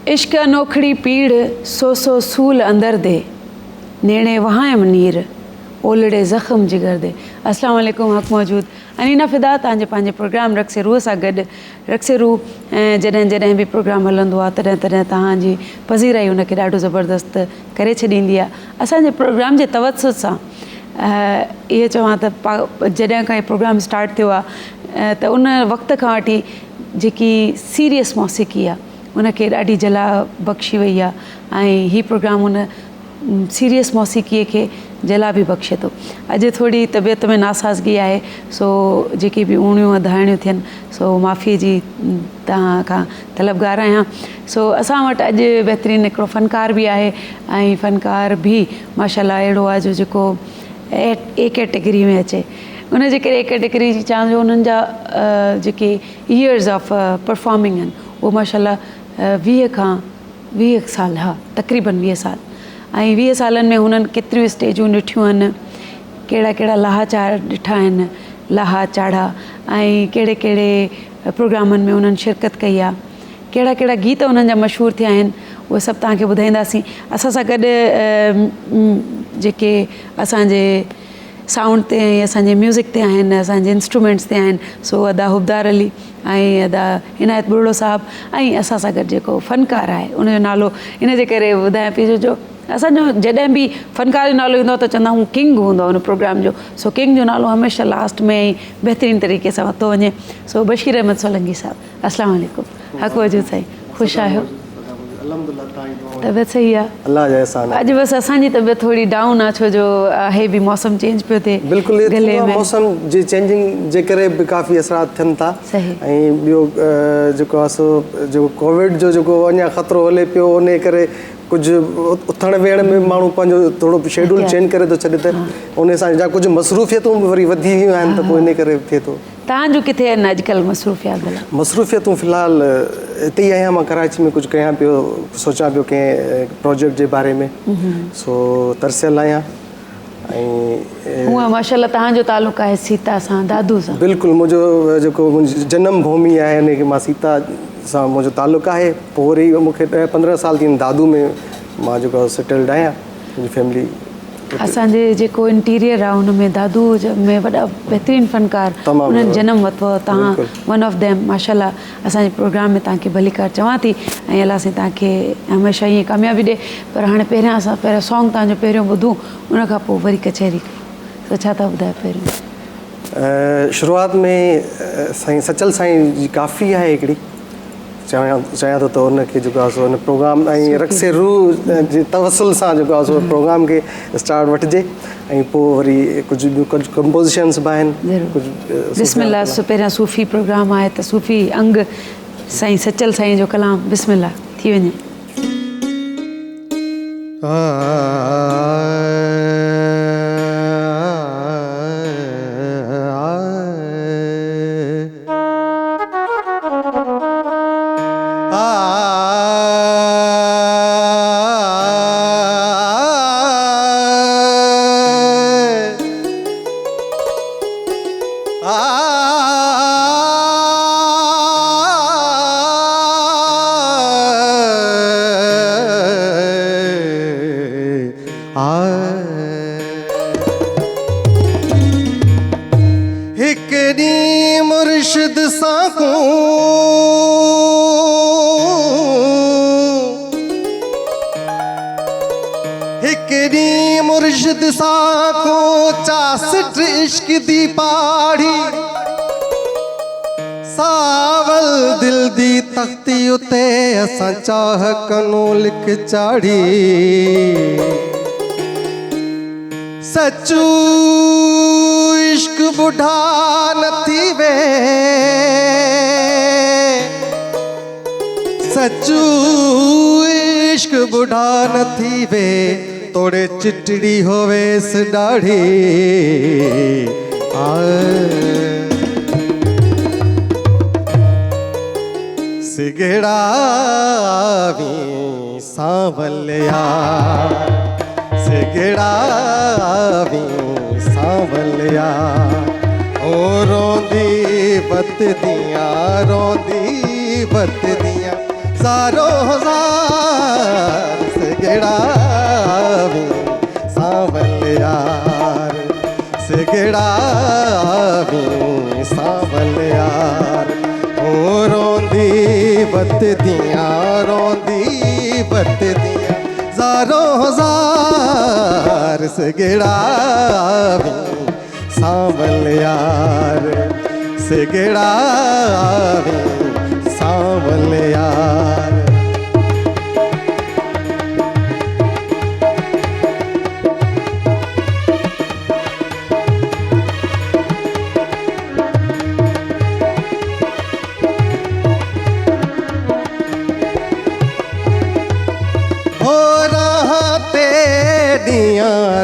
इश्क अनोखड़ी पीड़ सो सूल अंदर दे नेड़े वहाँ मनीर ओलड़े ज़ख़्म जिगर दे। अस्सलाम वालेकुम हक़ मौजूद अनीना फ़िदा तव्हांजे पंहिंजे प्रोग्राम रक़्स रूह सां गॾु रक़्स रूह जॾहिं जॾहिं बि प्रोग्राम हलंदो आहे तॾहिं तॾहिं तव्हांजी पज़ीराई हुनखे ॾाढो ज़बरदस्त करे छॾींदी आहे। असांजे प्रोग्राम जे तवसुत सां इहे चवां त जॾहिं खां इहो प्रोग्राम स्टार्ट थियो आहे त उन वक़्त खां वठी जेकी सीरियस मौसीक़ी आहे उनखे ॾाढी जला बख़्शी वई आहे ऐं हीउ प्रोग्राम उन सीरियस मौसीक़ीअ खे जला बि बख़्शे थो। अॼु थोरी तबियत में नासाज़गी आहे, सो जेकी बि उणियूं वधाइणियूं थियनि सो माफ़ी जी तव्हां खां तलबगार आहियां। सो असां वटि अॼु बहितरीनु हिकिड़ो फ़नकार बि आहे ऐं फ़नकार बि माशाल्लाह अहिड़ो आहे जो जेको ए कैटेगरी में अचे। उन जे करे ए कैटेगरी जी चवां जो उन्हनि जा जेके ईयर्स ऑफ परफॉर्मिंग आहिनि उहो माशाल्लाह 20 साल, हा तक़रीबन 20 साल, ऐं 20 सालनि में हुननि केतिरियूं स्टेजूं ॾिठियूं आहिनि, कहिड़ा कहिड़ा लाहा चाढ़ ॾिठा आहिनि, लाहा चाढ़ा, ऐं कहिड़े कहिड़े प्रोग्रामनि में उन्हनि शिरकत कई आहे, कहिड़ा कहिड़ा गीत उन्हनि जा मशहूरु थिया आहिनि उहे सभु तव्हांखे ॿुधाईंदासीं। असां सां गॾु जेके असांजे साउंड ते ऐं असांजे म्यूज़िक ते आहिनि, असांजे इंस्ट्रूमेंट्स ते आहिनि, सो अदा हुबदार अली ऐं अदा इनायत बुर्ड़ो साहब, ऐं असां सां गॾु जेको फ़नकार आहे उनजो नालो इन जे करे ॿुधायां पई जो असांजो जॾहिं बि फ़नकार जो नालो ईंदो आहे त चवंदा आहियूं किंग हूंदो आहे उन प्रोग्राम जो। सो किंग जो नालो हमेशह लास्ट में ई बहितरीनु तरीक़े सां वरितो वञे। सो बशीर अहमद सोलंकी साहब, अस्सलाम वालेकुम, हक़ वजूद साईं, ख़ुशि आहियो? तबियत सही आहे? अॼु बसि असांजी तबियत थोरी डाउन आहे छो जो आहे बि मौसम चेंज पियो थिए। बिल्कुलु मौसम जी चेंजिंग जे करे बि काफ़ी असरात थियनि था। ऐं ॿियो जेको आहे सो जेको कोविड जो जेको अञा ख़तरो हले पियो उन करे कुझु उथण वेहण में माण्हू पंहिंजो थोरो शेड्यूल चेंज करे थो छॾे त उन सां जा कुझु मसरूफ़ियतूं बि वरी वधी वियूं आहिनि त पोइ इन करे थिए थो। तव्हांजो किथे आहिनि अॼुकल्ह मसरूफ़ियतूं फ़िलहालु हिते ई आहियां, मां कराची में कुझु कयां पियो, सोचां पियो कंहिं प्रोजेक्ट जे बारे में, सो तरसियल आहियां। ऐं हूअं माशाल्लाह तव्हांजो तालुक़ु आहे सीता सां, दादू सां? बिल्कुलु, मुंहिंजो जेको मुंहिंजी जनम भूमि आहे उन खे मां सीता सां मुंहिंजो तालुक़ु आहे। पोइ वरी मूंखे 10-15 साल थी दादू में मां जेको सेटल्ड आहियां, मुंहिंजी फैमिली। असांजे जेको इंटीरियर आहे हुन में दादू में वॾा बहितरीनु फ़नकार उन्हनि जनम वरितो, तव्हां वन ऑफ देम माशाल्लाह। असांजे प्रोग्राम में तव्हांखे भलीकार चवां थी ऐं अलाह साईं तव्हांखे हमेशह ईअं कामयाबी ॾिए। पर हाणे पहिरियां असां पहिरियों सॉन्ग तव्हांजो पहिरियों ॿुधूं, उनखां पोइ वरी कचहरी कयूं, त छा था ॿुधायो? पहिरियों शुरूआत में साईं सचल साईं जी काफ़ी आहे हिकिड़ी, चाहियां थो त उनखे जेको आहे सो हुन प्रोग्राम ऐं रक़्स रूह जे तवसुल सां जेको आहे सो प्रोग्राम खे स्टार्ट वठिजे। ऐं पोइ वरी कुझु कंपोज़िशन्स बि आहिनि कुझु। बिस्मिल्लाह, पहिरियां सूफ़ी प्रोग्राम आहे त सूफ़ी अंग साईं सचल साईं जो कलाम बिस्मिल्लाह थी वञे। इश्क दी पहाड़ी सावल दिल दी तख्ती उते असां चाह कनो लिख चाढ़ी। सचू इश्क बुढ़ा न थी वे, सचू इश्क बुढ़ा न थी वे, तोड़े चिटड़ी होवेस दाढ़ी। सिगड़ा भी सांवलिया, सिगड़ा भी सांवलिया, ओ रोंदी बत दियां, रोंदी बत दियां, ज़ारो ज़ार सिगड़ावी सांवल यार सिगड़ावी सांवल यार ओ रोंदी बत दियां ज़ारो ज़ार सिगड़ावी सांवल यार सिगड़ावी सांवल यार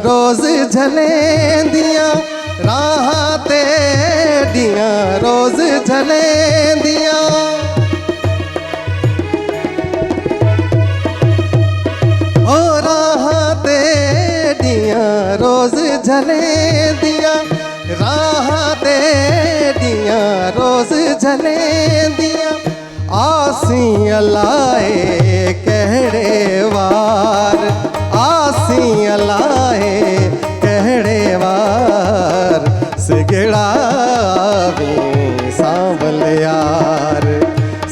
रोज़ झलेंदियां राह तेडियां रोज़ झलेंदियां ओ राह तेडियां रोज़ झलेंदियां राह तेडियां रोज़ झलेंदियां आसी अलाए कहड़े वार आसी अलाए कहड़े वार सिगड़ावी सांवल यार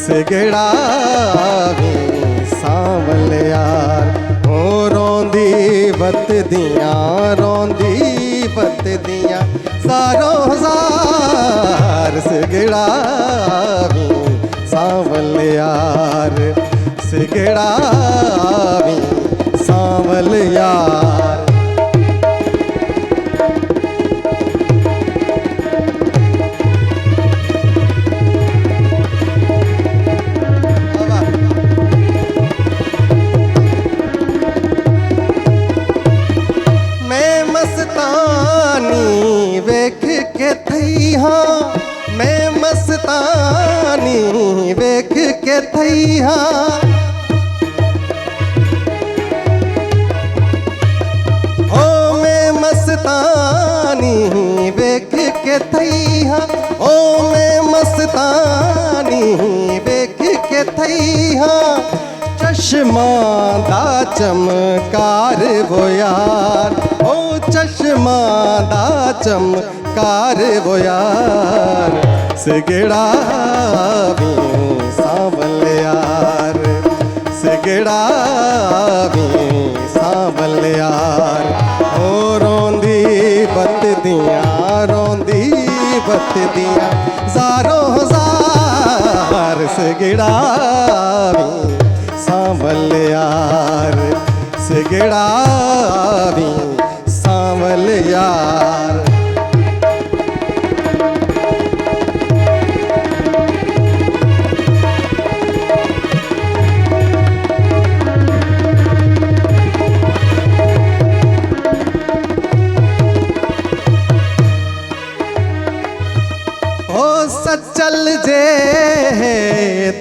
सिगड़ावी सांवल यार ओ रोंदी बत दियां ज़ारो ज़ार सिगड़ावी सांवल यार सिगड़ावी सांवल यार मैं मस्तानी वेख के थई हाँ मैं मस्तानी वेख के थई हाँ मस्तानी वेख के थई हाँ ओ मैं मस्तानी वेख के थई हाँ चश्मा दा चमकार वो यार ओ चश्मा दा चमकार वो यार सिगड़ावी सांवल यार सिगड़ावी सांवल यार ओ रोंदी बत दियां ज़ारो ज़ार सिगड़ावी सांवल यार सिगड़ावी सांवल यार सचल जे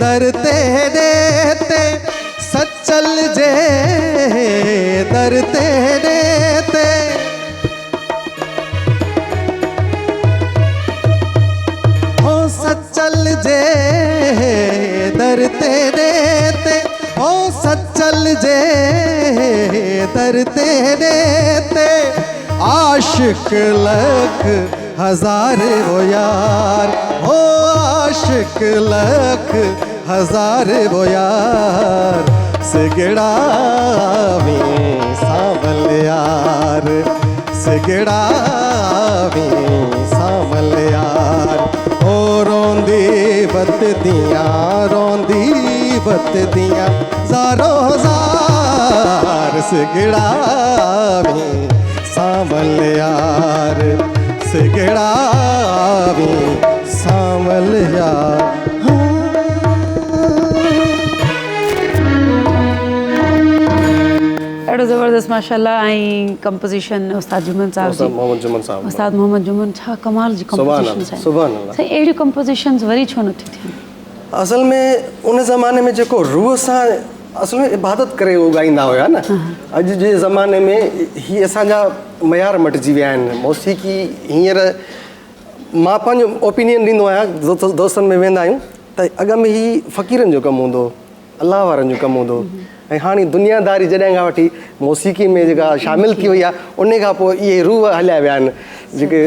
दर तेरे ते सचल जे दर तेरे ते ओ सचल जे दर तेरे ते ओ सचल जे दर तेरे ते आशिक लख हजार वो यार ओ आशिक लख हजार वो यार सिगड़ावी सांवल यार सिगड़ावी सांवल यार ओ रोंदी बत दियां ज़ारो ज़ार सिगड़ावी सांवल यार सिगड़ावी सांवल यार ॾाढो ज़बरदस्त माशाल्लाह ऐं कंपोज़िशन उस्ताद जुमन साहब जी उस्ताद मोहम्मद जुमन छा कमाल जी कंपोज़िशन्स आहिनि साईं अहिड़ियूं कंपोज़िशन्स वरी छो नथियूं थियनि असल में उन ज़माने में जेको रूह सां असल में इबादत करे उगाईंदा हुया न अॼु जे ज़माने में ही असांजा मयार मटिजी विया आहिनि मौसीक़ी हींअर मां पंहिंजो ओपिनियन ॾींदो आहियां दोस्तनि में वेंदा आहियूं त अॻ में ही फ़क़ीरनि जो कमु हूंदो अलाह वारनि जो कमु हूंदो हो। ऐं हाणे दुनियादारी जॾहिं खां वठी मौसीक़ी में जेका शामिलु थी वई आहे उन खां पोइ इहे रूह हलिया विया आहिनि जेके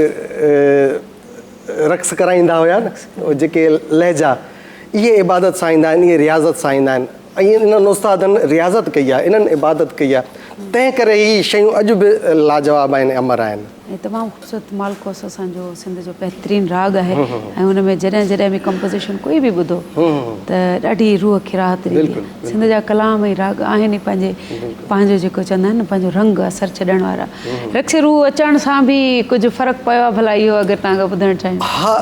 रक़्स कराईंदा हुया न जेके लहजा इहे इबादत सां ईंदा आहिनि, इहे रियाज़त सां ईंदा आहिनि। ऐं इन्हनि उस्तादनि रियाज़त कई आहे, इन्हनि इबादत कई आहे, तंहिं करे हीअ शयूं अॼु बि लाजवाब आहिनि, अमर आहिनि। ऐं तमामु ख़ूबसूरत मालकोस असांजो सिंध जो बहितरीनु राग आहे ऐं हुन में जॾहिं जॾहिं बि कंपोज़िशन कोई बि ॿुधो त ॾाढी रूह खे राहत ॾींदी। सिंध जा कलाम ऐं राग आहिनि पंहिंजो जेको चवंदा आहिनि न पंहिंजो रंग असरु छॾण वारा। रक्स रूह अचण सां बि कुझु फ़र्क़ु पियो आहे भला इहो अगरि तव्हां ॿुधणु चाहियो? हा,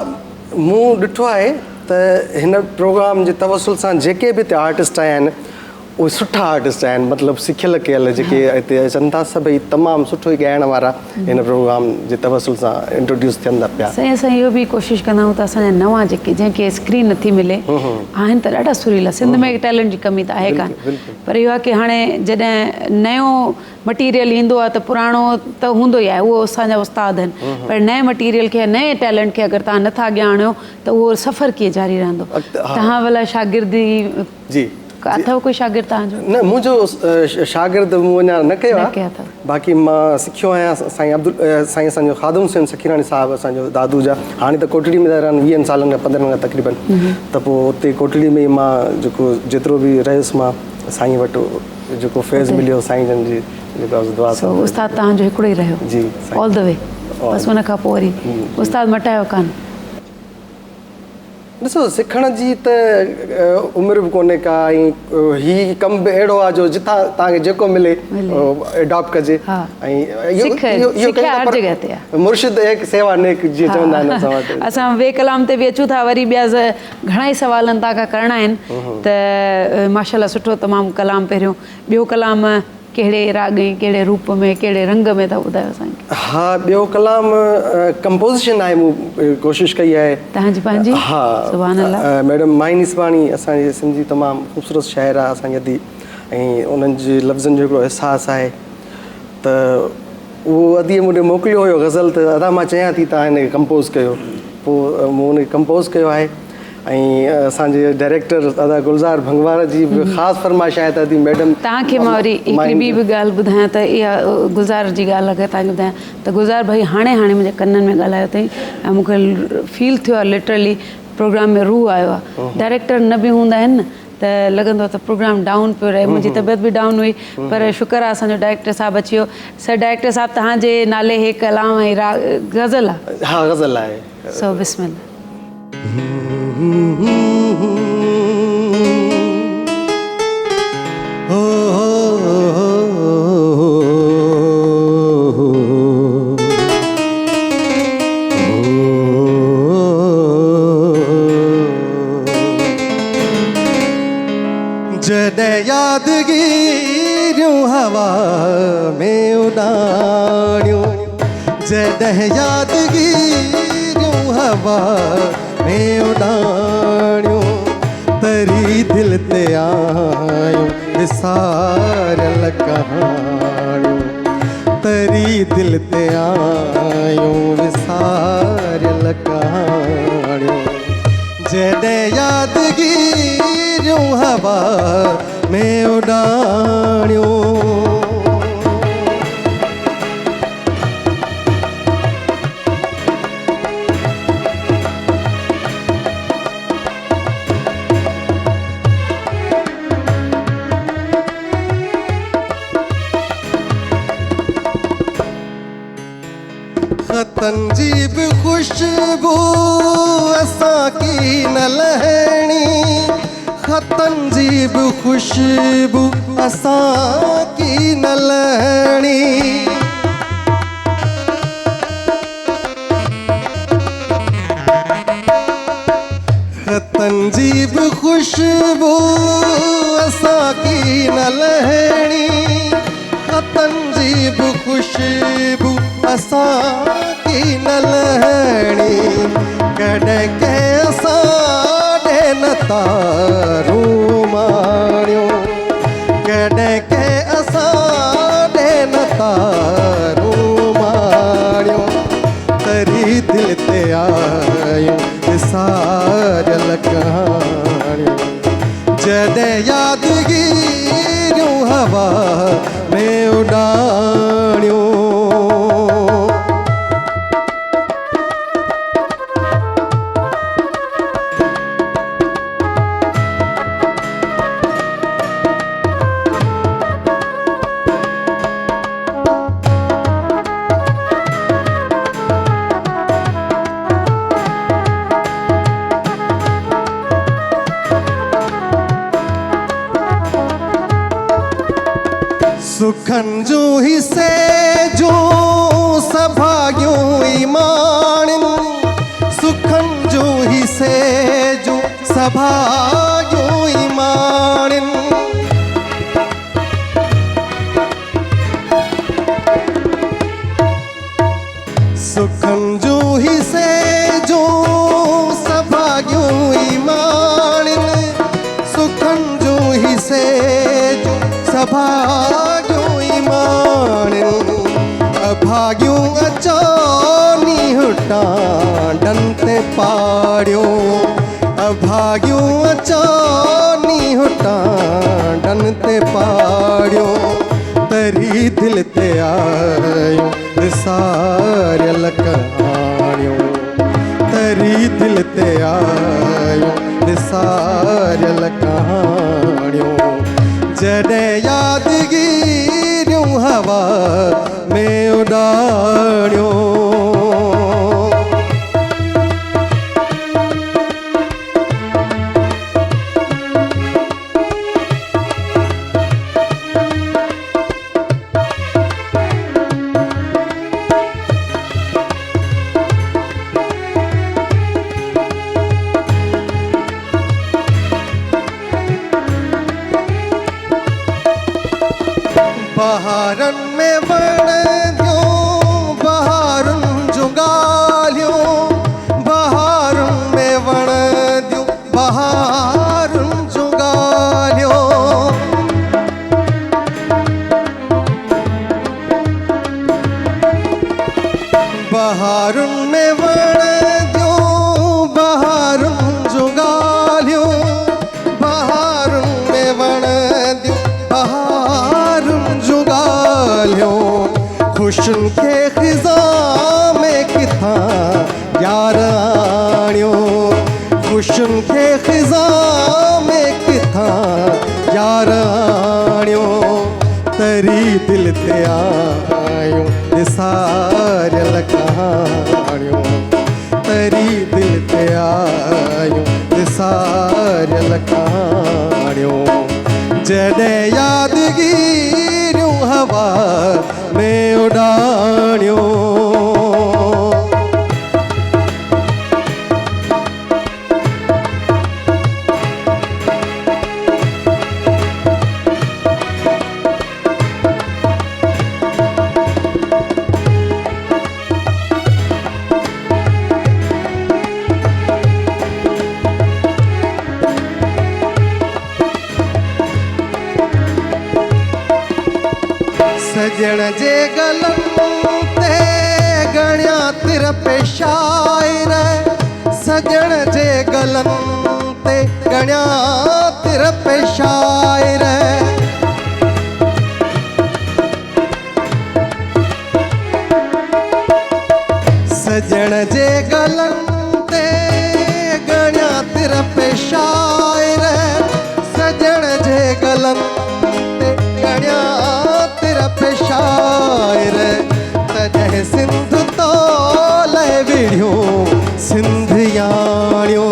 मूं ॾिठो आहे त हिन प्रोग्राम जे तवसुल सां जेके बि हिते आर्टिस्ट आया आहिनि उहे सुठा आर्टिस्ट आहिनि, मतिलबु सिखियल कयल जेके हिते अचनि था सभई तमामु सुठो ई ॻाइण वारा हिन प्रोग्राम जे तवसुल सां इंट्रोड्यूस थियनि था पिया। साईं असां इहो बि कोशिशि कंदा आहियूं त असांजा नवां जेके जंहिंखे स्क्रीन नथी मिले आहिनि त ॾाढा सुरीला, सिंध में टैलेंट जी कमी त आहे कान, पर इहो आहे की हाणे जॾहिं नयो मटीरियल ईंदो आहे त पुराणो त हूंदो ई आहे, उहो असांजा उस्ताद आहिनि, पर नए मटीरियल खे नए टैलेंट खे अगरि तव्हां नथा अॻियां आणियो त उहो सफ़र कीअं जारी रहंदो? तव्हां भला शागिर्दी जी अथव कोई शागिर्द तव्हांजो? न, मुंहिंजो शागिर्द मूं अञा न कयो आहे, बाक़ी मां सिखियो आहियां साईं असांजो ख़ादुम हुसैन सखीरानी साहिबु असांजो दादू जा, हाणे त कोटड़ी में रहनि 20 सालनि खां 15 खां तक़रीबन, त पोइ उते कोटड़ी में मां जेको जेतिरो बि रहियुसि मां साईं वटि जेको फैज़ मिलियो साईं जन जी जेका दुआ उस्ताद तव्हांजो हिकिड़ो ई रहियो? जी, ऑल द वे। बसि हुन खां पोइ वरी उस्ताद मटायो कान? ॾिसो, सिखण जी त उमिरि बि कोन्हे का, ऐं हीउ कमु बि अहिड़ो आहे जो जितां तव्हांखे जेको मिले एडॉप्ट कजे। ऐं मुर्शिद एक सेवा नेक जीअं चवंदा आहिनि असां वटि। असां ॿिए कलाम ते बि अचूं था, वरी ॿिया घणा ई सवालनि तव्हां खां करणा आहिनि, त माशाल्लाह सुठो तमामु कलाम पहिरियों। ॿियो कलाम कहिड़े राग ऐं कहिड़े रूप में कहिड़े रंग में था ॿुधायो असांखे? हा, ॿियो कलाम कंपोज़िशन आहे, मूं कोशिशि कई आहे तव्हांजी पंहिंजी? हा, सुभान अल्लाह। मैडम माइनी इसबाणी असांजी सिंधी तमामु ख़ूबसूरत शाइर आहे असांजी अदी, ऐं उन्हनि जे लफ़्ज़नि जो हिकिड़ो अहसासु आहे, त उहो अदीअ मूंखे मोकिलियो हुयो गज़ल, त अदा मां चाहियां थी तव्हां हिनखे कंपोज़ कयो, पोइ मूं हुनखे कंपोज़ कयो आहे। ऐं असांजे डायरेक्टर दादा गुलज़ार भंगवार जी बि ख़ासि फरमाइश आहे त अदी मैडम तव्हांखे मां वरी हिकिड़ी ॿी बि ॻाल्हि ॿुधायां त इहा गुलज़ार जी ॻाल्हि अगरि तव्हांखे ॿुधायां त गुलज़ार भाई हाणे मुंहिंजे कननि में ॻाल्हायो अथई ऐं मूंखे फील थियो आहे लिटरली प्रोग्राम में रूह आयो आहे। डायरेक्टर न बि हूंदा आहिनि न त लॻंदो आहे त प्रोग्राम डाउन पियो रहे, मुंहिंजी तबियत बि डाउन हुई, पर शुक्र आहे असांजो डायरेक्टर साहिबु अची वियो। सर डायरेक्टर साहिबु तव्हांजे नाले हे कलाम ऐं गज़ल आहे? हा, गज़ल आहे। सो बिस्मिल्लाह। जॾहिं यादगिरियूं हवा में उॾाणियूं, जॾहिं यादगिरियूं हवा में उॾाणियूं, तरी दिलि ते आयूं विसारियल कहाणियूं, तरी दिलि ते आयूं विसारियल कहाणियूं, जॾहिं यादगिरियूं हवा में उॾाणियूं। ख़तनि जी बि ख़ुशबू असांकी न लहणी, ख़तनि जी बि ख़ुशबू असांकी न लहणी, ख़तनि जी बि ख़ुशबू असांकी न लहणी, ख़तनि जी बि ख़ुशबू असांकी न लहणी, कॾहिं कंहिं असां ॾे न तारूं माणियूं, कॾहिं कंहिं असां ॾे न तारूं माणियूं, तरी दिलि ते आयूं विसारियल कहाणियूं, जॾहिं यादि यादगिरियूं हवा में उॾाणियूं। सुखन जूं ही सेजूं सभागियूं ईमानिन, सुखन जूं ही सेजूं सभागियूं ईमानिन। सुखन जूं ही सेजूं सभागियूं ईमानिन, सुखन जूं ही सेजूं सभागियूं ईमानिन। अभागियूं अचानी हुटांडन ते पाड़ियो, अभागियूं अचानी हुटांडन ते पाड़ियो। तरी दिल ते आयूं सारियल कहाणियूं, तरी दिल ते आयूं सारियल कहाणियूं। जॾहिं यादगिरियूं हवा में उॾाणियूं। बहारन में वण दियूं बहारुन जूं ॻाल्हियूं, बहारुन में वण दियूं बहारुन जूं ॻाल्हियूं। बहारुन में वण दियूं बहारुन जूं ॻाल्हियूं, बहारुन में वण दियूं बहारुन जूं ॻाल्हियूं। ख़ुशियुनि खे ख़िज़ा में किथां यार आणियूं, ख़ुशियुनि खे ख़िज़ा में किथां यार आणियूं। तरी दिल ते आयूं सारियल कहाणियूं, तरी दिल ते आयूं सारियल कहाणियूं। जॾहिं यादगिरियूं हवा में उॾाणियूं। सजण जे गलनि ते गणिया तिर पेशायर, सजण जे गलनि ते गणिया तिर पेशायर। सजण जे गलनि ते गणिया तिर पेशायर, सजण जे गलनि ते गणिया पेशायर। तॾहिं सिंध तो लय विढ़ियूं सिंधियाणियूं,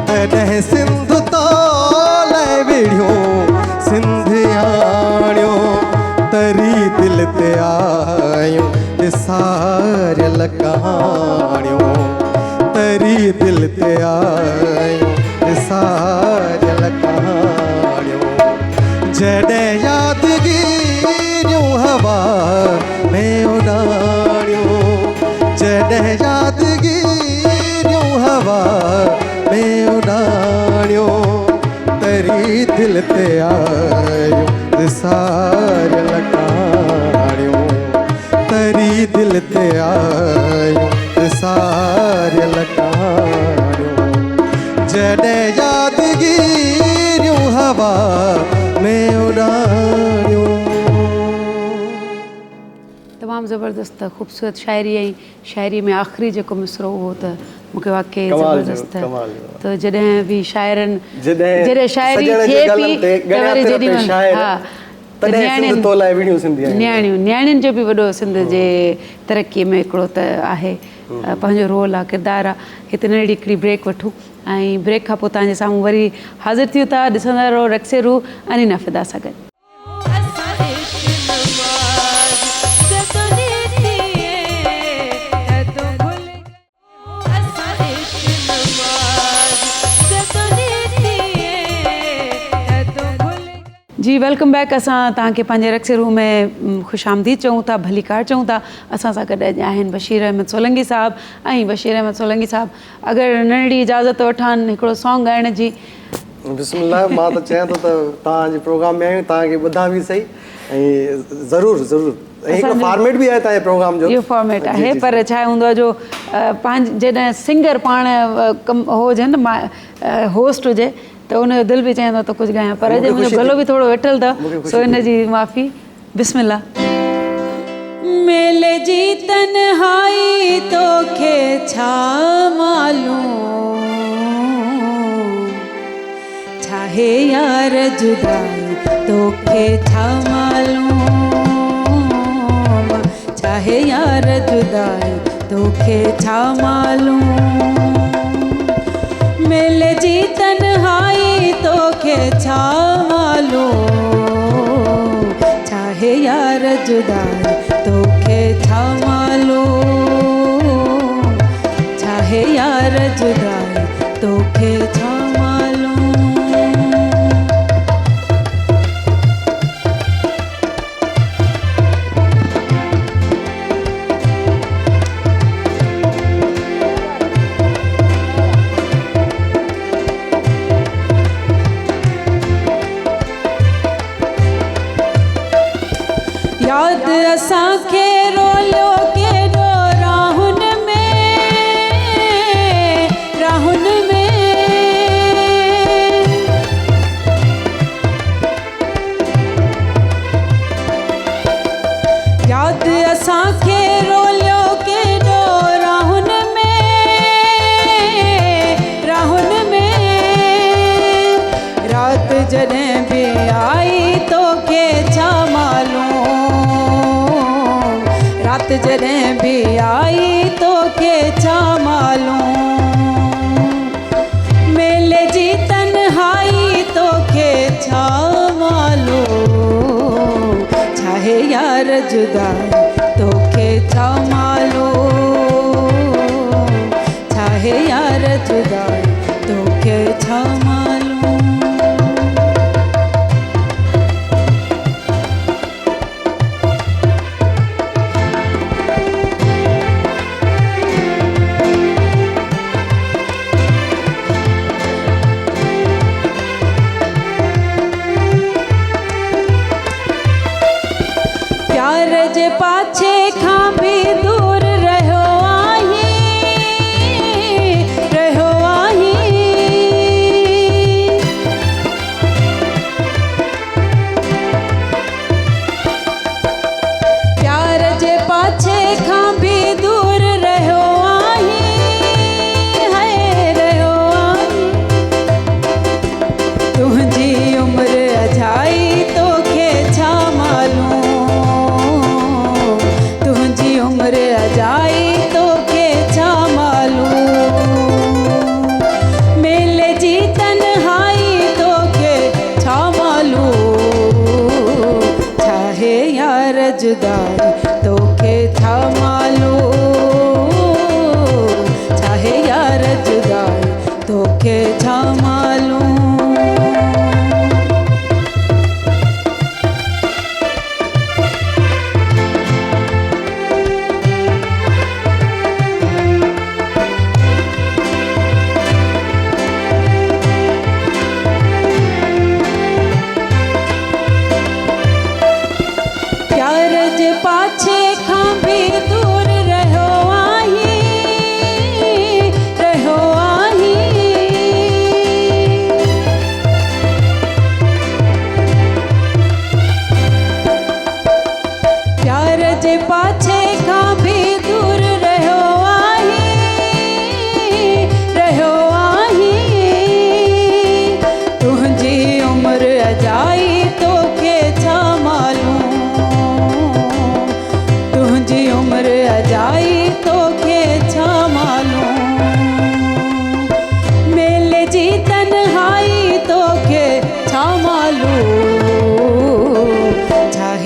तॾहिं सिंध तो लय विढ़ियूं सिंधियाणियूं। तरी दिल ते आयूं सारियल कहाणियूं, तरी दिल ते आयूं सारियल कहाणियूं। जॾहिं यादगिरियूं हवा में उॾाणियूं, जॾहिं यादगिरियूं हवा में उॾाणियूं। तरी दिल ते आयूं सारियल कहाणियूं, तरी दिल ते आयूं सारियल कहाणियूं। जॾहिं यादगिरियूं हवा ज़बरदस्त ख़ूबसूरत शायरी ऐं शायरी में आख़िरी जेको मिसरो उहो त मूंखे वाक़ई कमाल जो, ज़बरदस्त कमाल जो। त जॾहिं बि शाइरनि जॾहिं शाइरी सॼण जे थिए गलनि पई ते त ॻणिया वरी तिर पे जेॾीमहिल शाइर, तॾहिं सिंध तो लाइ विड़ियूं सिंधियूं आहिनि। न्याणियुनि जो बि वॾो सिंध जे तरक़ीअ में हिकिड़ो त आहे पंहिंजो रोल आहे, किरदारु आहे। हिते नंढड़ी हिकिड़ी ब्रेक वठूं ऐं ब्रेक खां पोइ तव्हांजे साम्हूं वरी हाज़िर थियूं था। ॾिसंदा रहो रक्से रू अनीना फिदा सां गॾु। जी वेलकम बैक। असां तव्हांखे पंहिंजे रक्से रूम में ख़ुशि आमदीद चऊं था, भली कार चऊं था। असां सां गॾु अॼु आहिनि बशीर अहमद सोलंकी साहब। ऐं बशीर अहमद सोलंकी साहब अगरि नंढड़ी इजाज़त वठान हिकिड़ो सॉन्ग ॻाइण जी। बिस्मिल्लाह, मां त चाहियां थो त तव्हांजे प्रोग्राम में आहियूं, तव्हांखे ॿुधां बि सही ऐं ज़रूरु ज़रूरु। हिकिड़ो फॉर्मेट बि आहे तव्हांजे प्रोग्राम जो। इहो फॉर्मेट आहे पर छा हूंदो आहे जो पंहिंजे जॾहिं सिंगर पाण कम हो हुजे न, होस्ट हुजे त उनजो दिलि बि चाहींदो त कुझु ॻायां, पर अॼु मुंहिंजो गलो बि थोरो वेठल अथव, सो इन जी माफ़ी। बिस्मिल्लाह। मेले जी तन्हाई तोखे छा मालूम, चाहे यार जुदाई तोखे छा मालूम, चाहे यार जुदाई तोखे छा मालूम। मेले जी तन्हाई तोखे छा मालूम, चाहे यार जुदाई तोखे छा मालूम, चाहे यार जुदाई तोखे छा मालूम। याद असांखे रोलियो केॾो राहुन में, राहुन में। याद असांखे रोलियो केॾो राहुन में, राहुन में। रात जॾहिं बि आई तोखे छा मालूम, रात जॾहिं बि आई तोखे छा मालूम। मेले जी तन्हाई तोखे छा मालूम, चाहे यार जुदाई तोखे छा मालूम, चाहे यार जुदाई तोखे छा मालूम। प्यार जे पाछे खां बि दूर रहियो आहीं, रहियो आहीं।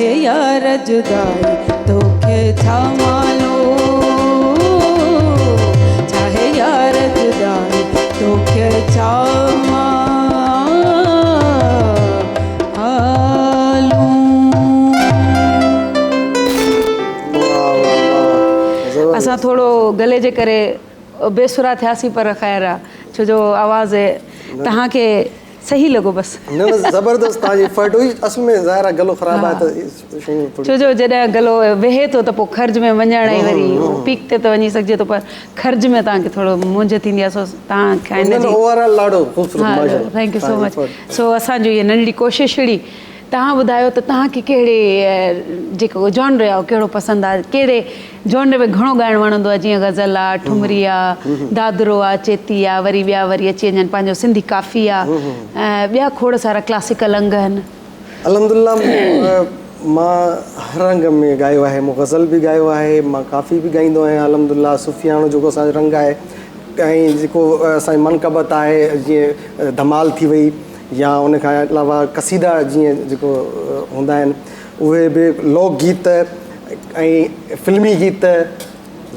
चाहे यार जुदाई तोखे छा मालूम, चाहे यार जुदाई तोखे छा असां थोरो गले जे करे बेसुरा थियासीं पर ख़ैर आहे छो जो आवाज़ तव्हांखे सही लॻो बसि न न ज़बरदस्त तव्हांजी एफर्ट हुई असल में ज़ाहिर आहे गलो ख़राबु आहे त शयूं थोरी छो जो जॾहिं गलो वेहे थो त पोइ खर्ज में वञण ऐं वरी पीक ते त वञी सघिजे थो पर खर्ज में तव्हांखे थोरो मुंझ थींदी आहे सो तव्हांखे हिन जी ओवरऑल ॾाढो ख़ूबसूरत माशाल्लाह thank you so much so असांजो इहा नंढड़ी कोशिशि हुई तव्हां ॿुधायो त तव्हांखे कहिड़े जेको जॉनर आहे कहिड़ो पसंदि आहे कहिड़े जॉनर में घणो ॻाइणु वणंदो आहे जीअं गज़ल आहे ठुमरी आहे दादरो आहे चेती आहे ॿिया वरी अची वञनि पंहिंजो सिंधी काफ़ी आहे ऐं ॿिया खोड़ सारा क्लासिकल अंग आहिनि अल्हम्दुलिल्लाह मां हर रंग में ॻायो आहे मूं गज़ल बि ॻायो आहे मां काफ़ी बि ॻाईंदो आहियां अल्हम्दुलिल्लाह सुफ़ियानो जेको असांजो रंग आहे ऐं जेको असांजी मनक़बत आहे जीअं धमाल थी वई या उन खां अलावा कसीदा जीअं जेको हूंदा आहिनि उहे बि लोक गीत ऐं फिल्मी गीत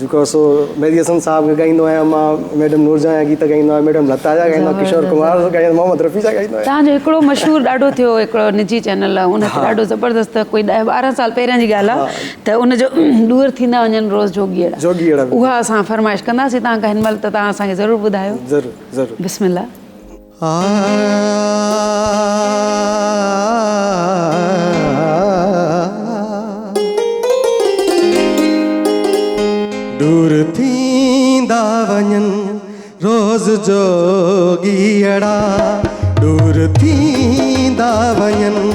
जेको सो मेहदी हसन साहब खे ॻाईंदो आहियां मां मैडम नूरजहां जा गीत ॻाईंदो आहियां मैडम लता जा ॻाईंदो आहियां किशोर कुमार जा ॻाईंदो मोहम्मद रफ़ी जा ॻाईंदो आहियां तव्हांजो हिकिड़ो मशहूरु ॾाढो थियो हिकिड़ो निजी चैनल आहे उन ते ॾाढो ज़बरदस्त कोई 10-12 साल पहिरियां जी ॻाल्हि आहे त उनजो ॾूर थींदा वञनि रोज़ जोगीअड़ा उहा असां फरमाइश कंदासीं तव्हांखां हिन महिल त तव्हां असांखे ज़रूरु ॿुधायो ज़रूरु ज़रूरु बिस्मिल्लाह दूर थींदा वञनि रोज़ जोगीअड़ा दूर थींदा वञनि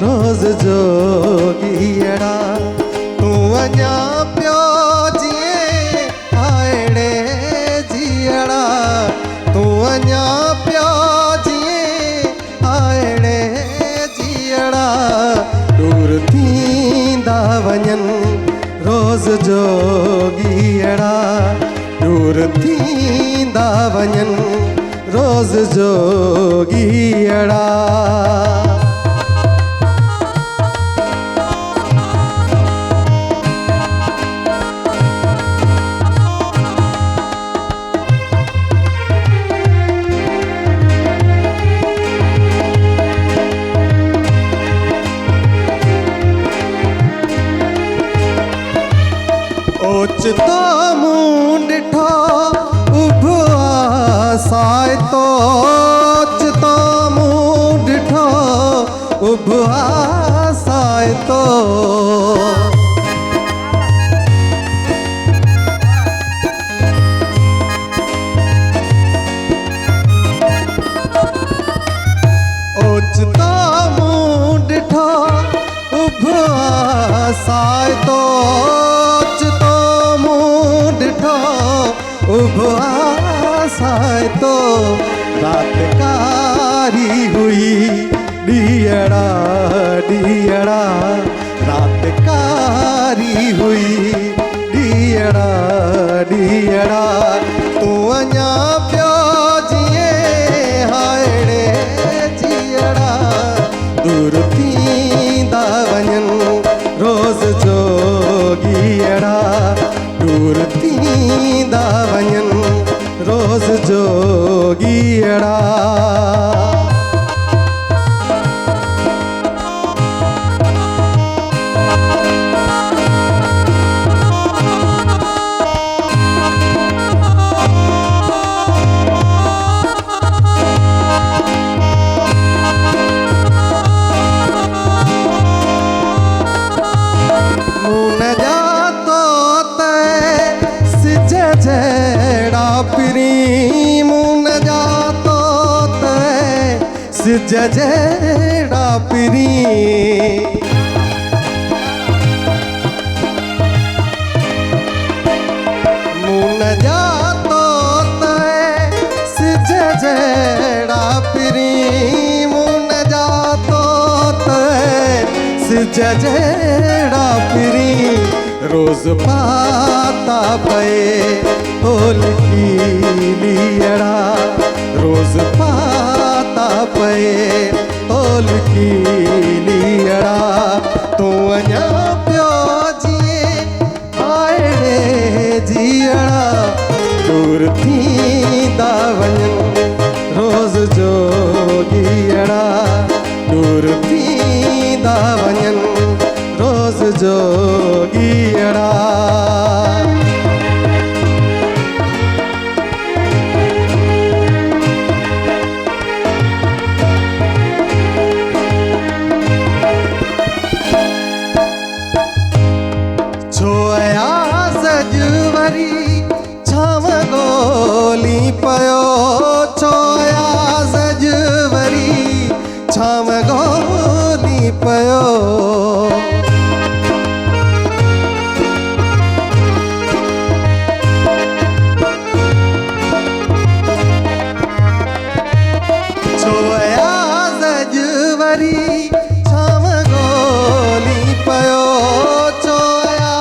रोज़ जोगीअड़ा तूं अञा पियो जीअं आहिड़े जीअड़ा तूं अञा पियो जीअं आहिड़े जीअड़ा दूर थींदा वञनि रोज़ जोगीअड़ा दूर थींदा वञनि रोज़ जोगीअड़ा ओचितो मूं ॾिठो उभो आसाए तो ओचितो मूं ॾिठो उभो आसाए तो ओचितो मूं ॾिठो उभो आसाए तो उभो आसाए तो रात कारी हुई ॾीअड़ा ॾीअड़ा रात कारी हुई ॾीअड़ा ॾीअड़ा तूं अञा पियो जीअं हाइड़े जीअड़ा दूर थींदा वञनि रोज़ जोगीअड़ा दूर थींदा वञनि रोज़ जोगीअड़ा जजेड़ा पिरी मुन जातो सिज जेड़ा पिरी मुन जातो सिज जेड़ा पिरी रोज़ पाता पे होल लीअड़ा रोज़ पाता पे तोल की लीअड़ा तूं थींदा वञनि रोज़ जोगीअड़ा दूर थींदा वञनि रोज़ जोगीअड़ा पयो छोया सजवरी छाम गोली पयो छोया सजवरी छाम गोली पयो छोया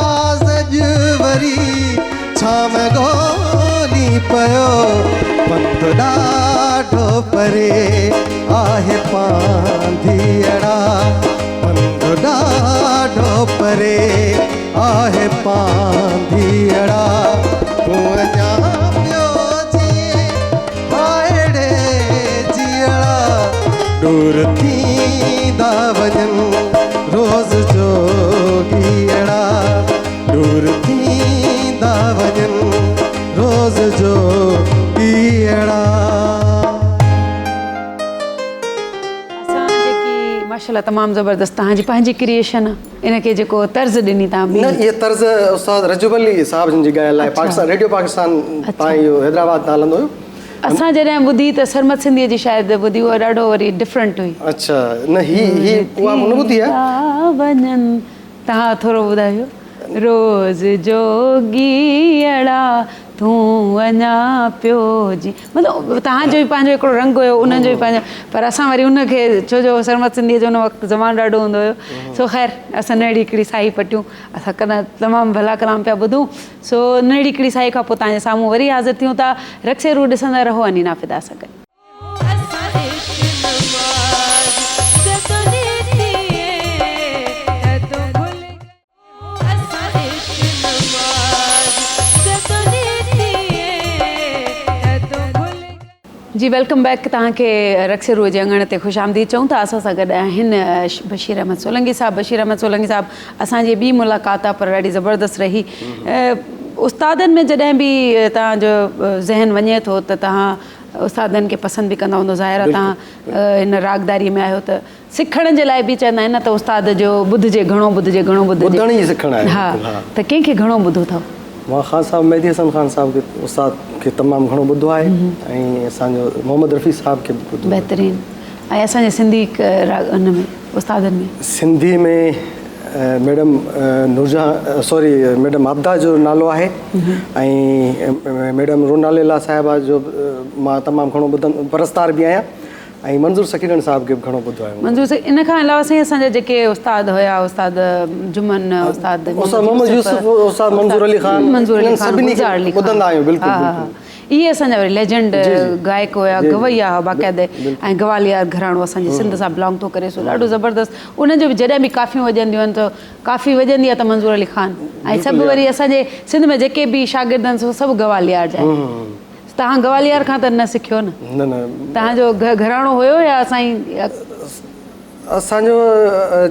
सजवरी छाम गोली पयो पंध ॾाढो परे आहे पांधीअड़ा पंध ॾाढो परे आहे पांधीअड़ा तूं अञा पियो जीअं हायड़े जीअड़ा दूर थींदा वञनि रोज़ जोगीअड़ा दूर थींदा वञनि रोज़ जोगीअड़ा माशाल्लाह तमामु ज़बरदस्त तव्हांजी पंहिंजी क्रिएशन आहे इनखे जेको तर्ज़ ॾिनी तव्हां न ये तर्ज़ उस्ताद रजब अली साहब जिन जी ॻाल्हि आहे पाकिस्तान रेडियो पाकिस्तान तां इहो हैदराबाद तां हलंदो हुयो असां जॾहिं ॿुधी त सरमत सिंधीअ जी शायदि ॿुधी उहा ॾाढो वरी डिफरेंट हुई अच्छा न ही उहा न ॿुधी आहे वञनि तव्हां थोरो ॿुधायो रोज़ जोगीअड़ा तूं अञा पियो जी मतिलबु तव्हांजो बि पंहिंजो हिकिड़ो रंग हुयो उन्हनि जो बि पंहिंजो पर असां वरी उनखे छो जो सरमत सिंधीअ जो उन वक़्तु ज़मानो ॾाढो हूंदो हुयो सो ख़ैर असां नहिड़ी हिकिड़ी साई पटियूं असां कॾहिं तमामु भला कलाम पिया ॿुधूं सो नहिड़ी हिकिड़ी साई खां पोइ तव्हांजे साम्हूं वरी हाज़िर थियूं था रक्से रू ॾिसंदा रहो अनीना फिदा सां गॾु जी वेलकम बैक तव्हांखे रक्से रूअ जे अंगण ते ख़ुशि आमदीद चऊं था असां सां गॾु आहिनि बशीर अहमद सोलंकी साहिबु बशीर अहमद सोलंकी साहिबु असांजी ॿी मुलाक़ात आहे पर ॾाढी ज़बरदस्त रही उस्तादनि में जॾहिं बि तव्हांजो ज़हन वञे थो त तव्हां उस्तादनि खे पसंदि बि कंदा हूंदो ज़ाहिर आहे तव्हां हिन रागदारीअ में आहियो त सिखण जे लाइ बि चवंदा आहिनि न त उस्ताद जो ॿुधिजे घणो ॿुधिजे घणो ॿुधिजे ॿुधण ई सिखणु आहे हा त कंहिंखे घणो ॿुधो अथव मां ख़ान साहिबु मेहदी हसन ख़ान साहिब खे उस्ताद खे तमामु घणो ॿुधो आहे ऐं असांजो मोहम्मद रफ़ी साहिब खे बि ॿुधो बहितरीनु ऐं असांजे सिंधी हुन में उस्तादनि में सिंधी में madam Noor Jahan sorry madam Abida जो नालो आहे ऐं मैडम रोनालेला साहिबा जो मां तमामु घणो ॿुधंदो परस्तार बि आहियां ऐं मंज़ूर सकीरन साहिब खे बि घणो ॿुधो आहे मंज़ूर इन खां अलावा साईं असांजा जेके उस्ताद हुया उस्ताद जुमन उस्ताद मोहम्मद यूसुफ उस्ताद मंज़ूर अली ख़ान सभिनी खे ॿुधंदा आहियूं बिल्कुलु इहे असांजा वरी लेजेंड गायक हुया गवैया हुआ बाक़ाइदे ऐं गवालियार घराणो असांजे सिंध सां बिलोंग थो करे सो ॾाढो ज़बरदस्त उनजो बि जॾहिं बि काफ़ियूं वॼंदियूं आहिनि त काफ़ी वॼंदी आहे त मंज़ूर अली ख़ान ऐं सभु वरी असांजे सिंध में जेके बि शागिर्द आहिनि सभु गवालियार जा तव्हां गवालियार खां त न सिखियो न तव्हांजो घराणो हुयो या साईं असांजो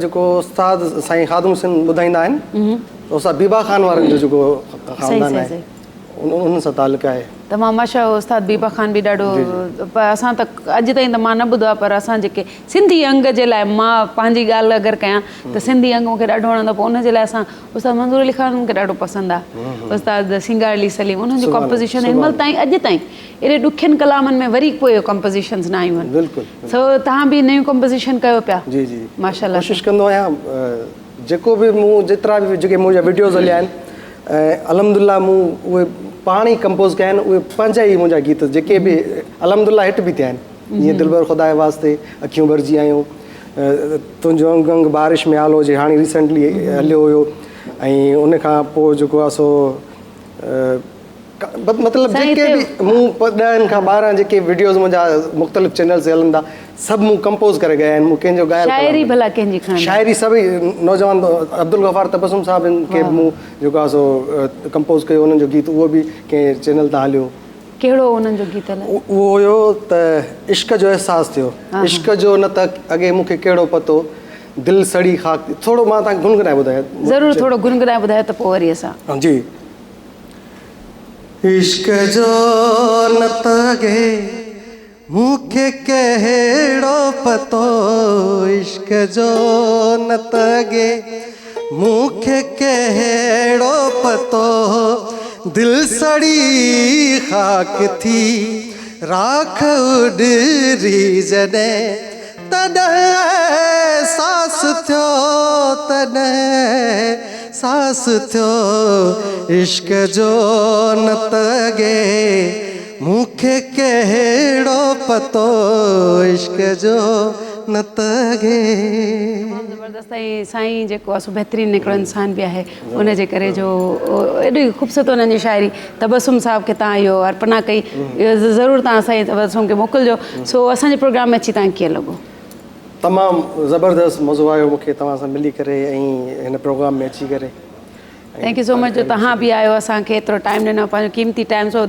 जेको उस्ताद साईं ख़ादम हुसैन ॿुधाईंदा आहिनि उस्ताद बीबा ख़ान वारनि जो जेको ख़ानदान आहे उन सां तालुक़ु आहे तमामु माशा उस्ताद बीबा ख़ान बि ॾाढो पर असां त अॼु ताईं त मां न ॿुधो आहे पर असां जेके सिंधी अंग जे लाइ मां पंहिंजी ॻाल्हि अगरि कयां त सिंधी अंग मूंखे ॾाढो वणंदो आहे पोइ उनजे लाइ असां उस्ताद मंज़ूर अली ख़ान मूंखे ॾाढो पसंदि आहे उस्ताद सिंगार अली सलीम उन्हनि जो कॉम्पोज़िशन हिन महिल ताईं अॼु ताईं एॾे ॾुखियनि कलामनि में वरी कोई कॉम्पोज़िशन्स न आयूं आहिनि सो तव्हां बि नयूं कॉम्पोज़िशन कयो पिया जी जी माशाल्लाह कोशिशि कंदो आहियां जेको बि मूं जेतिरा बि जेके मुंहिंजा वीडियोज़ हलिया आहिनि ऐं अलहमदुल्ला मूं उहे पाण ई कंपोज़ कया आहिनि उहे पंहिंजा ई मुंहिंजा गीत जेके बि अलहमदुल्ला हिट बि थिया आहिनि जीअं दिलबर ख़ुदा जे वास्ते अखियूं भरिजी आयूं तुंहिंजो अंग अंग बारिश में आलो जे हाणे रिसेंटली हलियो हुयो ऐं उन खां पोइ जेको आहे सो मतिलबु जेके बि मूं 10 खां 12 जेके वीडियोज़ मुंहिंजा मुख़्तलिफ़ चैनल्स हलंदा सभु मूं कंपोज़ करे ॻाया आहिनि मूं कंहिंजो ॻायल शाइरी भला कंहिंजी खणंदा शाइरी सभई नौजवान अब्दुल गफ़ार तबसुम साहिबनि खे बि मूं जेको आहे सो कंपोज़ कयो उन्हनि जो गीत उहो बि कंहिं चैनल तां हलियो कहिड़ो उन्हनि जो गीत हले? उहो हुयो त इश्क जो अहसासु थियो, इश्क जो न त अॻे मूंखे कहिड़ो पतो, दिलि सड़ी खाक। थोरो मां तव्हांखे गुनगुनाए ॿुधायां। ज़रूरु, थोरो गुनगुनाए ॿुधायो त पोइ वरी असां। जी। इश्क जो न त अॻे मूंखे कहिड़ो पतो, इश्क जो न त अॻे मूंखे कहिड़ो पतो, दिल सड़ी खाक थी राख उॾरी जॾहिं, तॾहिं सास थियो, तॾहिं सास थियो, इश्क जो न त अॻे मूंखे कहिड़ो पतो, इश्क जो न त अॻे। ज़बरदस्त। ऐं साईं जेको आहे सो बहितरीनु हिकिड़ो इंसान बि आहे, उनजे करे जो एॾी ख़ूबसूरत उन्हनि जी शाइरी। तबसुम साहब खे तव्हां इहो अर्पणा कई, इहो ज़रूरु तव्हां साईं तबसुम खे मोकिलिजो। सो असांजे प्रोग्राम में अची तव्हांखे कीअं लॻो? तमामु ज़बरदस्त मज़ो आयो मूंखे तव्हां सां मिली करे ऐं हिन प्रोग्राम में अची करे। थैंक यू सो मच जो तव्हां बि आयो, असांखे एतिरो टाइम ॾिनो, पंहिंजो क़ीमती टाइम। सो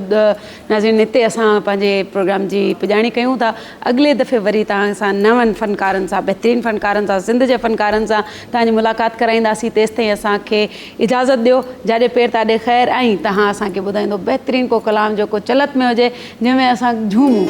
नाज़रीन, हिते असां पंहिंजे प्रोग्राम जी पुॼाणी कयूं था। अॻिले दफ़े वरी तव्हां सां नवनि फ़नकारनि सां, बहितरीनु फ़नकारनि सां, सिंध जे फ़नकारनि सां तव्हांजी मुलाक़ात कराईंदासीं। तेसि ताईं असांखे इजाज़त ॾियो। जाॾे पेर ताॾे ख़ैरु। ऐं तव्हां असांखे ॿुधाईंदो बहितरीनु को कलाम जेको चलत में हुजे, जंहिंमें असां झूमूं।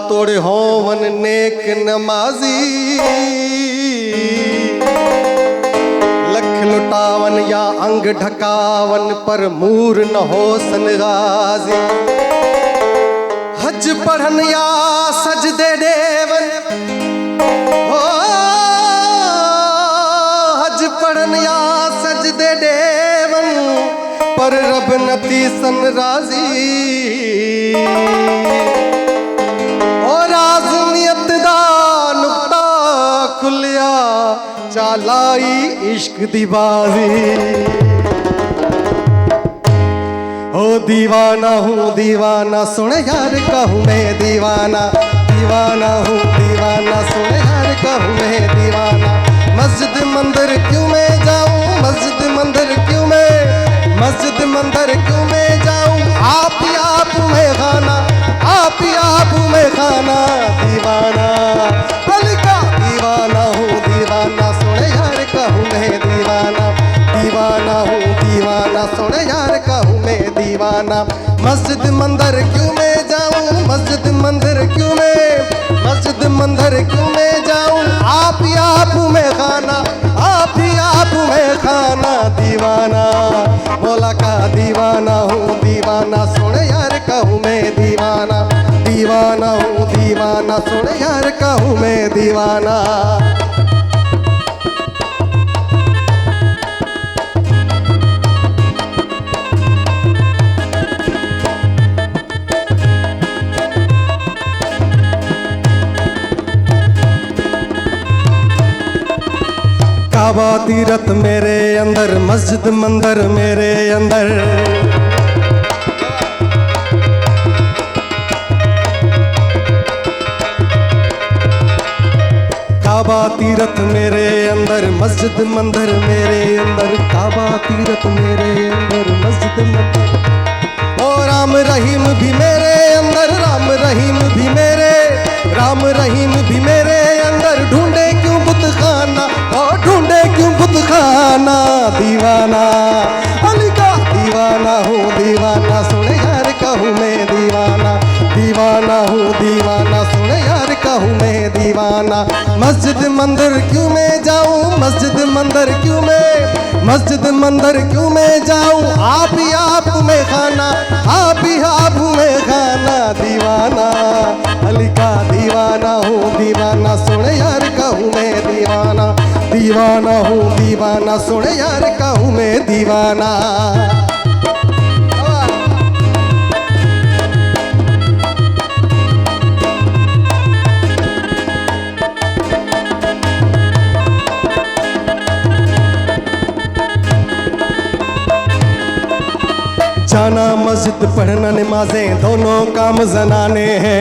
तोड़े होवन नेक नमाजी, लख लुटावन या अंग ढकावन, पर मूर न होसन गाजी। हज पढ़न या सजदे देवन, हो हज पढ़न या सजदे देवन, पर रब नती सन राजी। खुलिया चालाई इश्क दी बाजी। ओ दीवाना हूँ दीवाना, सुन यार कहूँ मैं दीवाना, दीवाना हूँ दीवाना, सुन यार कहूँ मैं दीवाना। मस्जिद मंदिर क्यों मैं जाऊँ, मस्जिद मंदिर क्यों मैं, मस्जिद मंदिर क्यों मैं जाऊँ, आप ही आप मैं खाना, आप ही आप मैं खाना। दीवाना दीवाना हूँ दीवाना, सुन यार कहूँ मैं दीवाना, दीवाना हूँ दीवाना, सुन यार कहूँ मैं दीवाना। मस्जिद मंदिर क्यों मैं जाऊँ, मस्जिद मंदिर क्यों मैं, मस्जिद मंदिर क्यों मैं जाऊँ, आप ही आप मैं खाना, आप ही आप मैं खाना। दीवाना मौला का दीवाना हूँ दीवाना, सुन यार कहूँ मैं दीवाना, दीवाना हूँ दीवाना, सुन यार कहूँ मैं दीवाना। काबा तीरथ मेरे अंदर, मस्जिद मंदिर मेरे अंदर, काबा तीरथ मेरे अंदर, मस्जिद मंदिर मेरे अंदर, काबा तीरथ मेरे अंदर, मस्जिद मंदिर। ओ राम रहीम भी मेरे अंदर, राम रहीम भी मेरे, राम रहीम भी मेरे अंदर। ढूंढे क्यों बुत खाना, और ढूंढे क्यों बुत खाना। दीवाना अली का दीवाना हूँ दीवाना, सुन यार कहूँ मैं दीवाना, दीवाना हूँ दीवाना, सुन यार कहूँ कहूँ मैं दीवाना। मस्जिद मंदिर क्यों मैं जाऊँ, मस्जिद मंदिर क्यों मैं, मस्जिद मंदिर क्यों मैं जाऊँ, आप ही आप में खाना, आप ही आप में खाना। दीवाना अली का दीवाना हूँ, दीवाना सुन यार कहूँ मैं दीवाना, दीवाना हूँ दीवाना सुन यार कहूँ मैं दीवाना। जाना मस्जिद पढ़ना नमाजें दोनों काम जनाने हैं।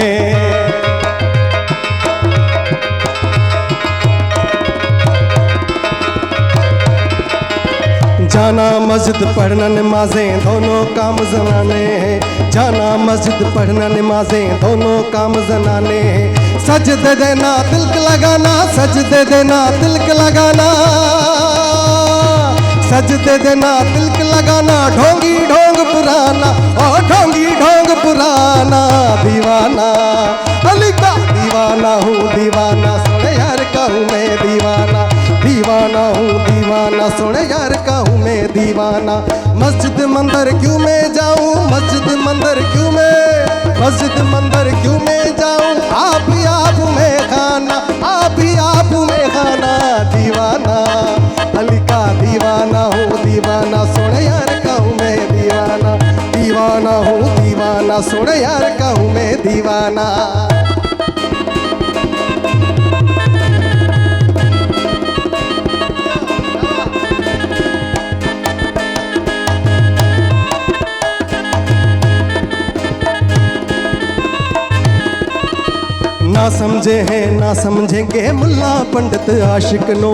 जाना मस्जिद पढ़ना नमाजें दोनों काम जनाने हैं। जाना मस्जिद पढ़ना नमाजें दोनों काम जनाने हैं। सजदे देना तिलक लगाना, सजदे देना तिलक लगाना, सजदे देना तिलक लगाना। ढोंगी ढोंग पुराना, ओ ढोंगी ढोंग पुराना। दीवाना अली का दीवाना हूँ, दीवाना सुन यार कहूँ मैं दीवाना, दीवाना हूँ दीवाना सुन यार कहूँ मैं दीवाना। मस्जिद मंदिर क्यों मैं जाऊँ, मस्जिद मंदिर क्यों मैं, मस्जिद मंदिर क्यों मैं जाऊँ, आप ही आप में खाना, आप ही आप में खाना। दीवाना अली का दीवाना हूँ, दीवाना सुन यार कहूँ मैं दीवाना, दीवाना हूँ दीवाना सुन यार कहूँ मैं दीवाना। ना समझे हैं ना समझेंगे मुल्ला पंडित आशिक नो,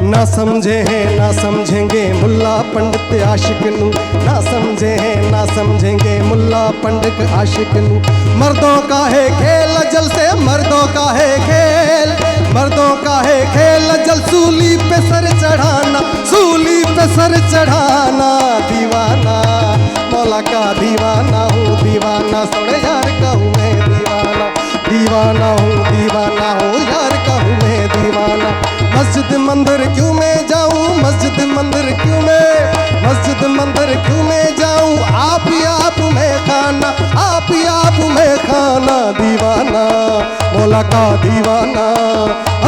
ना समझे हैं ना समझेंगे मुल्ला पंडित आशिक नू, ना समझे हैं ना समझेंगे मुल्ला पंडित आशिक नू। मर्दों का है खेल जल से, मर्दों का है खेल, मर्दों का है खेल जल, सूली पे सर चढ़ाना, सूली पे सर चढ़ाना। दीवाना मौला का दीवाना हूँ, दीवाना सुन यार कहूँ मैं दीवाना, दीवाना हूँ दीवाना हूँ यार कहूँ मैं दीवाना। मस्जिद मंदिर क्यों मैं जाऊँ, मस्जिद मंदिर क्यों मैं, मस्जिद मंदिर क्यों मैं जाऊँ, आप ही आप में खाना, आप ही आप में खाना। दीवाना मौला का दीवाना,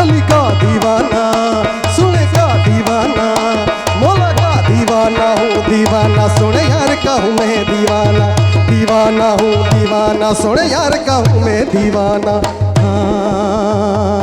अली का दीवाना, सुन का दीवाना, मौला का दीवाना हूँ, दीवाना सुन यार कहूँ मैं दीवाना, दीवाना हूँ दीवाना सुन यार कहूँ मैं दीवाना। हाँ